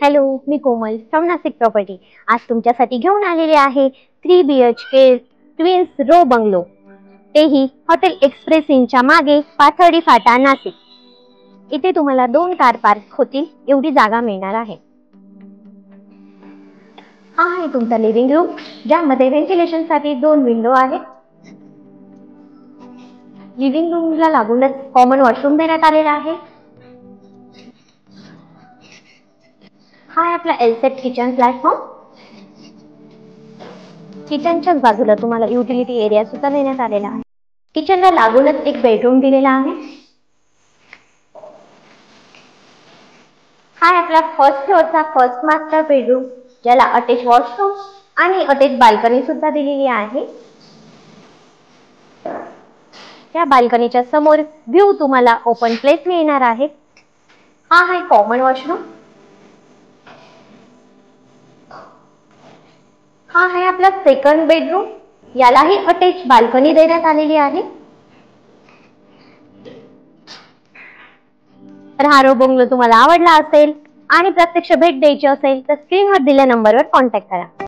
Hello, me Komal from Nashik property. आज तुमच्यासाठी घेऊन आलेले आहे 3 BHK ट्विन्स रो बंगलो, तेही हॉटेल एक्सप्रेस इनच्या मागे पाथर्डी फाटा नाशिक. इथे तुम्हाला 2 कार पार्क होतील एवढी जागा मिळणार आहे. हा आहे तुमचा लिव्हिंग रूम, ज्यामध्ये व्हेंटिलेशन साठी 2 विंडो आहेत. लिव्हिंग रूमला लागूनच कॉमन वॉशरूम देण्यात आलेला आहे. हा आहे आपला एल-सेट किचन प्लॅटफॉर्म. किचनच्याच बाजूला तुम्हाला युटिलिटी एरिया सुद्धा देण्यात आलेला आहे. किचनला लागूनच एक बेडरूम दिलेला आहे. हा आपला फर्स्ट फ्लोअरचा फर्स्ट मास्टर बेडरूम, ज्याला अटॅच वॉशरूम आणि अटॅच बाल्कनी सुद्धा दिलेली आहे. त्या बाल्कनीच्या समोर व्ह्यू तुम्हाला ओपन प्लेस मिळणार आहे. हा आहे कॉमन वॉशरूम. हा आहे आपला सेकंड बेडरूम, यालाही अटॅच बाल्कनी देण्यात आलेली आहे. तर हा रो बंगलो तुम्हाला आवडला असेल आणि प्रत्यक्ष भेट द्यायची असेल तर स्क्रीनवर दिलेल्या नंबरवर कॉन्टॅक्ट करा.